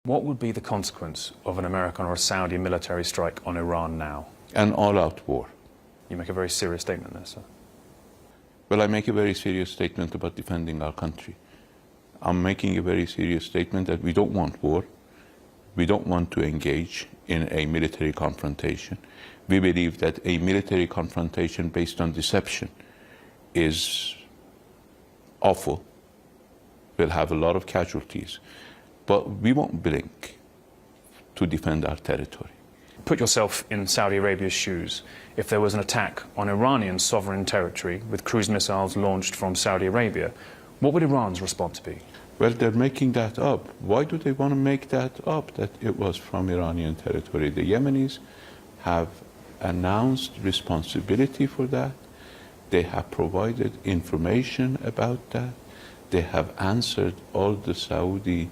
What would be the consequence of an American or a Saudi military strike on Iran now? An all-out war. You make a very serious statement there, sir. Well, I make a very serious statement about defending our country. I'm making a very serious statement that we don't want war. We don't want to engage in a military confrontation. We believe that a military confrontation based on deception is awful. We'll have a lot of casualties, but we won't blink to defend our territory. Put yourself in Saudi Arabia's shoes. If there was an attack on Iranian sovereign territory with cruise missiles launched from Saudi Arabia, what would Iran's response be? Well, they're making that up. Why do they want to make that up, that it was from Iranian territory? The Yemenis have announced responsibility for that. They have provided information about that. They have answered all the Saudi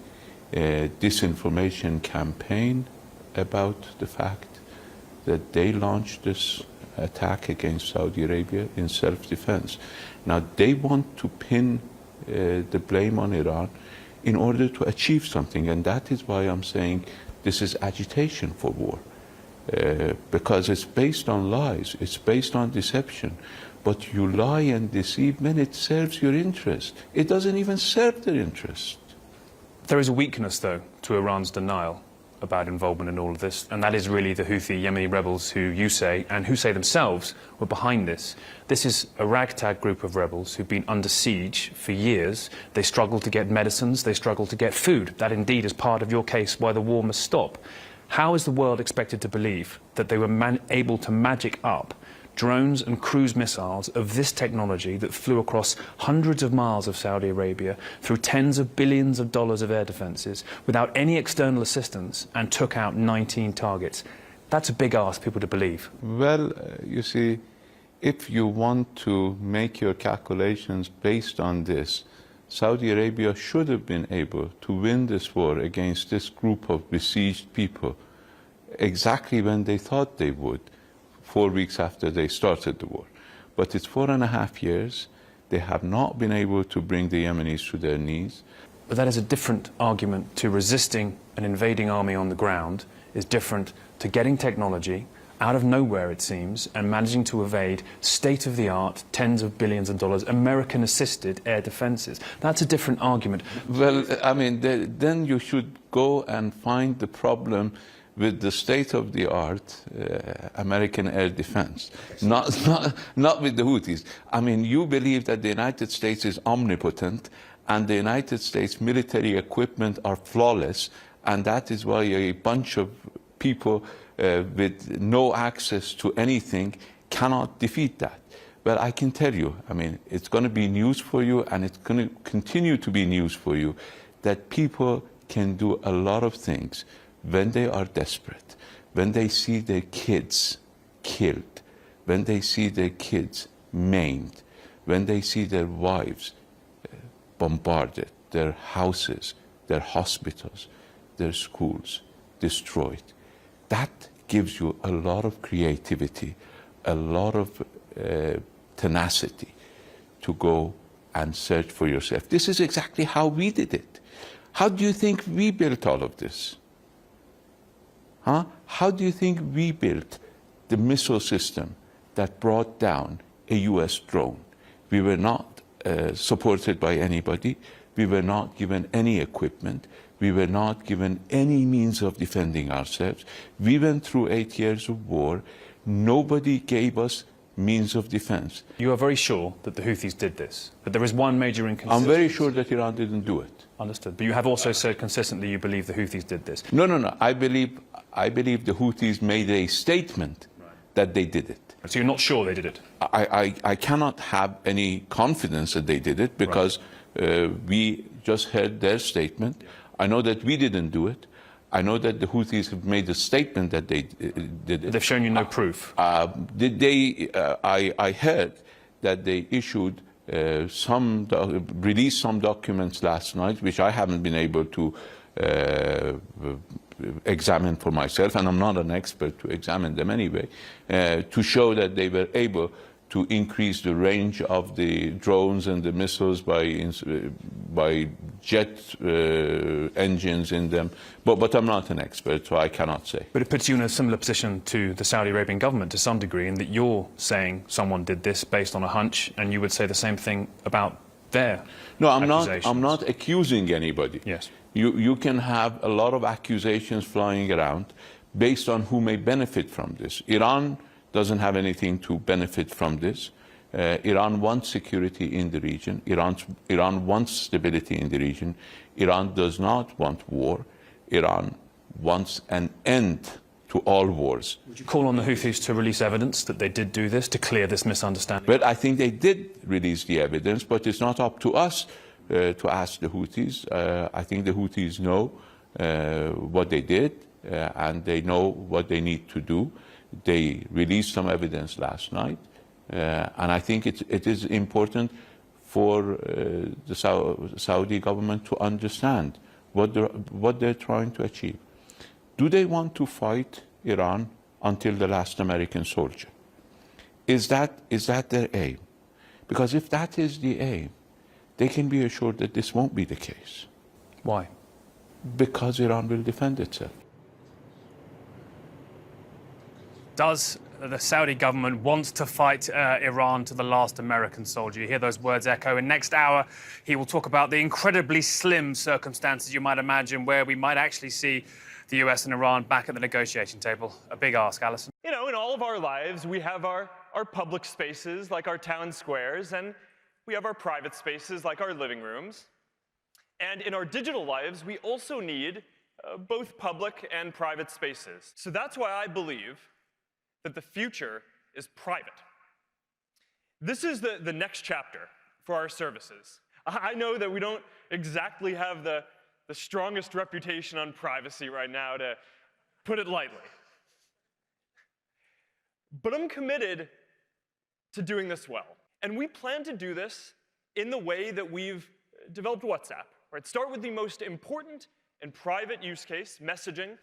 disinformation campaign about the fact that they launched this attack against Saudi Arabia in self-defense. Now, they want to pin the blame on Iran in order to achieve something, and that is why I'm saying this is agitation for war, because it's based on lies, it's based on deception. But you lie and deceive when it serves your interest. It doesn't even serve their interest. There is a weakness, though, to Iran's denial about involvement in all of this, and that is really the Houthi Yemeni rebels who you say, and who say themselves, were behind this. This is a ragtag group of rebels who've been under siege for years. They struggle to get medicines, they struggle to get food. That indeed is part of your case why the war must stop. How is the world expected to believe that they were able to magic up drones and cruise missiles of this technology that flew across hundreds of miles of Saudi Arabia through tens of billions of dollars of air defences without any external assistance and took out 19 targets? That's a big ask people to believe. Well, you see, if you want to make your calculations based on this, Saudi Arabia should have been able to win this war against this group of besieged people exactly when they thought they would, 4 weeks after they started the war. But it's 4.5 years. They have not been able to bring the Yemenis to their knees. But that is a different argument to resisting an invading army on the ground, is different to getting technology out of nowhere, it seems, and managing to evade state-of-the-art, tens of billions of dollars, American-assisted air defences. That's a different argument. Well, I mean, then you should go and find the problem with the state-of-the-art American air defense, not with the Houthis. I mean, you believe that the United States is omnipotent and the United States military equipment are flawless, and that is why a bunch of people with no access to anything cannot defeat that. Well, I can tell you, I mean, it's going to be news for you, and it's going to continue to be news for you, that people can do a lot of things when they are desperate, when they see their kids killed, when they see their kids maimed, when they see their wives bombarded, their houses, their hospitals, their schools destroyed. That gives you a lot of creativity, a lot of tenacity to go and search for yourself. This is exactly how we did it. How do you think we built all of this? Huh? How do you think we built the missile system that brought down a US drone? We were not supported by anybody. We were not given any equipment. We were not given any means of defending ourselves. We went through 8 years of war. Nobody gave us means of defense. You are very sure that the Houthis did this, but there is one major inconsistency. I'm very sure that Iran didn't do it. Understood. But you have also said consistently you believe the Houthis did this. No. I believe the Houthis made a statement that they did it. So you're not sure they did it? I cannot have any confidence that they did it because we just heard their statement. I know that we didn't do it. I know that the Houthis have made a statement that they did it. They've shown you no proof. I heard that they issued released some documents last night, which I haven't been able to examine for myself, and I'm not an expert to examine them anyway, to show that they were able to increase the range of the drones and the missiles by jet engines in them. But I'm not an expert, so I cannot say. But it puts you in a similar position to the Saudi Arabian government to some degree, in that you're saying someone did this based on a hunch, and you would say the same thing about their No, accusations. I'm not accusing anybody. Yes. You can have a lot of accusations flying around based on who may benefit from this. Iran doesn't have anything to benefit from this. Iran wants security in the region. Iran wants stability in the region. Iran does not want war. Iran wants an end to all wars. Would you call on the Houthis to release evidence that they did do this, to clear this misunderstanding? Well, I think they did release the evidence, but it's not up to us to ask the Houthis. I think the Houthis know what they did, and they know what they need to do. They released some evidence last night, and I think it is important for the Saudi government to understand what they're trying to achieve. Do they want to fight Iran until the last American soldier? Is that their aim? Because if that is the aim, they can be assured that this won't be the case. Why? Because Iran will defend itself. Does the Saudi government want to fight Iran to the last American soldier? You hear those words echo. In next hour, he will talk about the incredibly slim circumstances you might imagine where we might actually see the US and Iran back at the negotiation table. A big ask, Alison. You know, in all of our lives, we have our public spaces, like our town squares, and we have our private spaces, like our living rooms. And in our digital lives, we also need both public and private spaces. So that's why I believe that the future is private. This is the next chapter for our services. I know that we don't exactly have the strongest reputation on privacy right now, to put it lightly. But I'm committed to doing this well. And we plan to do this in the way that we've developed WhatsApp. Right? Start with the most important and private use case, messaging.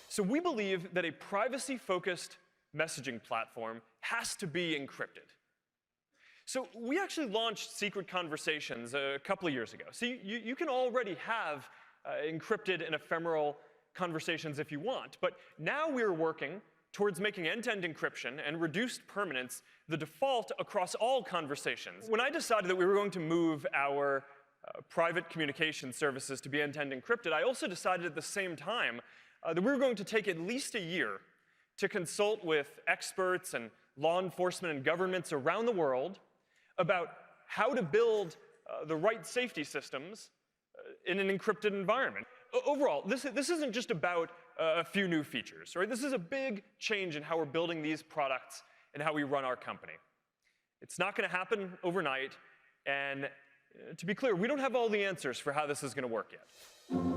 So we believe that a privacy-focused messaging platform has to be encrypted. So we actually launched Secret Conversations a couple of years ago. So you can already have encrypted and ephemeral conversations if you want, but now we're working towards making end-to-end encryption and reduced permanence the default across all conversations. When I decided that we were going to move our private communication services to be end-to-end encrypted, I also decided at the same time that we were going to take at least a year to consult with experts and law enforcement and governments around the world about how to build the right safety systems in an encrypted environment. Overall, this isn't just about a few new features, right? This is a big change in how we're building these products and how we run our company. It's not going to happen overnight, and to be clear, we don't have all the answers for how this is going to work yet.